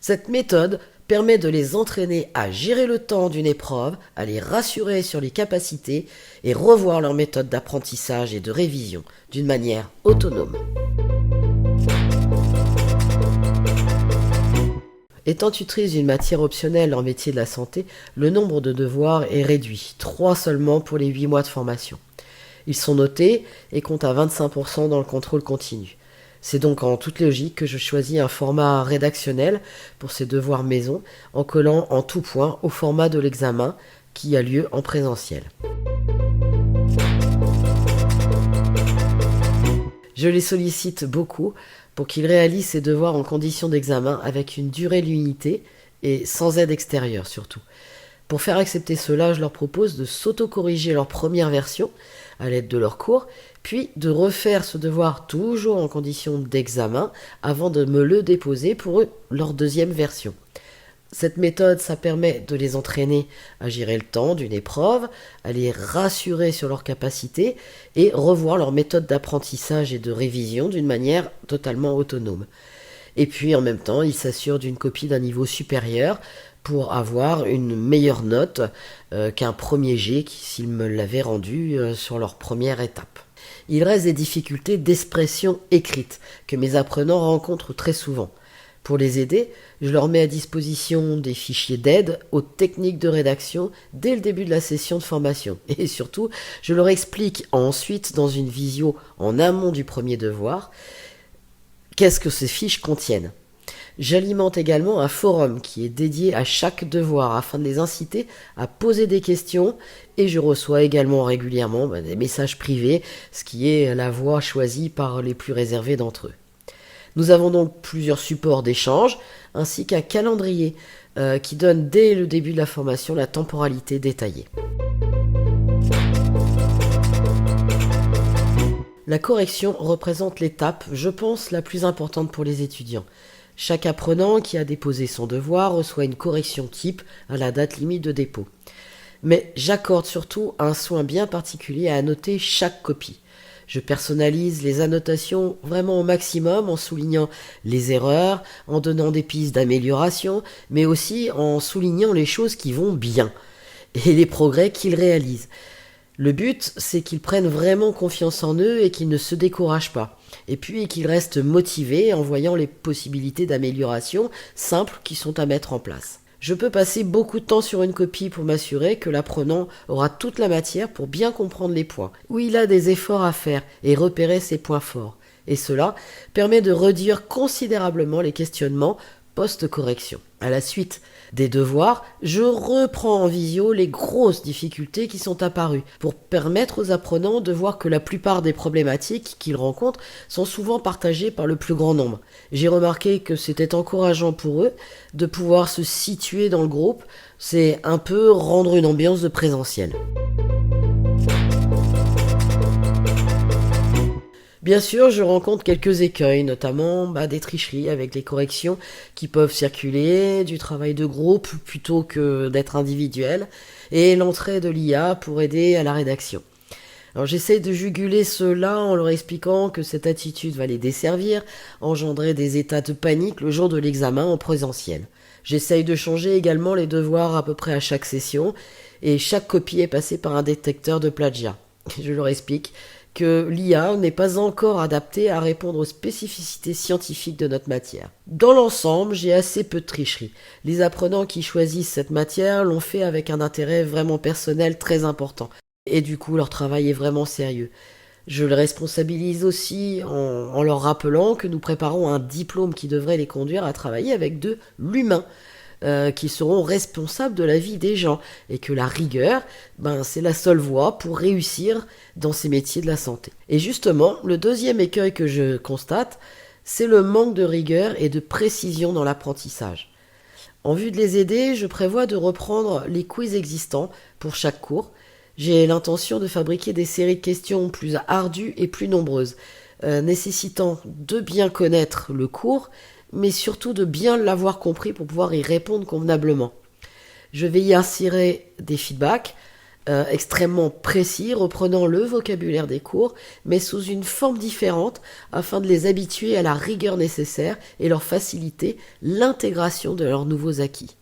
Cette méthode permet de les entraîner à gérer le temps d'une épreuve, à les rassurer sur les capacités et revoir leur méthode d'apprentissage et de révision d'une manière autonome. Étant tutrice d'une matière optionnelle en métier de la santé, le nombre de devoirs est réduit, 3 seulement pour les 8 mois de formation. Ils sont notés et comptent à 25% dans le contrôle continu. C'est donc en toute logique que je choisis un format rédactionnel pour ces devoirs maison, en collant en tout point au format de l'examen qui a lieu en présentiel. Je les sollicite beaucoup pour qu'ils réalisent ces devoirs en conditions d'examen avec une durée limitée et sans aide extérieure surtout. Pour faire accepter cela, je leur propose de s'auto-corriger leur première version à l'aide de leur cours, puis de refaire ce devoir toujours en conditions d'examen avant de me le déposer pour eux, leur deuxième version. Cette méthode, ça permet de les entraîner à gérer le temps d'une épreuve, à les rassurer sur leurs capacités et revoir leur méthode d'apprentissage et de révision d'une manière totalement autonome. Et puis en même temps, ils s'assurent d'une copie d'un niveau supérieur pour avoir une meilleure note qu'un premier jet s'ils me l'avaient rendu sur leur première étape. Il reste des difficultés d'expression écrite que mes apprenants rencontrent très souvent. Pour les aider, je leur mets à disposition des fichiers d'aide aux techniques de rédaction dès le début de la session de formation. Et surtout, je leur explique ensuite dans une visio en amont du premier devoir qu'est-ce que ces fiches contiennent. J'alimente également un forum qui est dédié à chaque devoir afin de les inciter à poser des questions et je reçois également régulièrement des messages privés, ce qui est la voie choisie par les plus réservés d'entre eux. Nous avons donc plusieurs supports d'échange ainsi qu'un calendrier qui donne dès le début de la formation la temporalité détaillée. La correction représente l'étape, je pense, la plus importante pour les étudiants. Chaque apprenant qui a déposé son devoir reçoit une correction type à la date limite de dépôt. Mais j'accorde surtout un soin bien particulier à annoter chaque copie. Je personnalise les annotations vraiment au maximum en soulignant les erreurs, en donnant des pistes d'amélioration, mais aussi en soulignant les choses qui vont bien et les progrès qu'ils réalisent. Le but, c'est qu'ils prennent vraiment confiance en eux et qu'ils ne se découragent pas. Et puis qu'ils restent motivés en voyant les possibilités d'amélioration simples qui sont à mettre en place. Je peux passer beaucoup de temps sur une copie pour m'assurer que l'apprenant aura toute la matière pour bien comprendre les points, où il a des efforts à faire et repérer ses points forts. Et cela permet de réduire considérablement les questionnements post-correction. À la suite des devoirs, je reprends en visio les grosses difficultés qui sont apparues pour permettre aux apprenants de voir que la plupart des problématiques qu'ils rencontrent sont souvent partagées par le plus grand nombre. J'ai remarqué que c'était encourageant pour eux de pouvoir se situer dans le groupe, c'est un peu rendre une ambiance de présentiel. Bien sûr, je rencontre quelques écueils, notamment des tricheries avec les corrections qui peuvent circuler, du travail de groupe plutôt que d'être individuel, et l'entrée de l'IA pour aider à la rédaction. Alors j'essaie de juguler cela en leur expliquant que cette attitude va les desservir, engendrer des états de panique le jour de l'examen en présentiel. J'essaye de changer également les devoirs à peu près à chaque session, et chaque copie est passée par un détecteur de plagiat. Je leur explique que l'IA n'est pas encore adaptée à répondre aux spécificités scientifiques de notre matière. Dans l'ensemble, j'ai assez peu de tricheries. Les apprenants qui choisissent cette matière l'ont fait avec un intérêt vraiment personnel très important. Et du coup, leur travail est vraiment sérieux. Je les responsabilise aussi en leur rappelant que nous préparons un diplôme qui devrait les conduire à travailler avec de l'humain. Qui seront responsables de la vie des gens et que la rigueur, c'est la seule voie pour réussir dans ces métiers de la santé. Et justement, le deuxième écueil que je constate, c'est le manque de rigueur et de précision dans l'apprentissage. En vue de les aider, je prévois de reprendre les quiz existants pour chaque cours. J'ai l'intention de fabriquer des séries de questions plus ardues et plus nombreuses, nécessitant de bien connaître le cours, mais surtout de bien l'avoir compris pour pouvoir y répondre convenablement. Je vais y insérer des feedbacks extrêmement précis, reprenant le vocabulaire des cours, mais sous une forme différente, afin de les habituer à la rigueur nécessaire et leur faciliter l'intégration de leurs nouveaux acquis.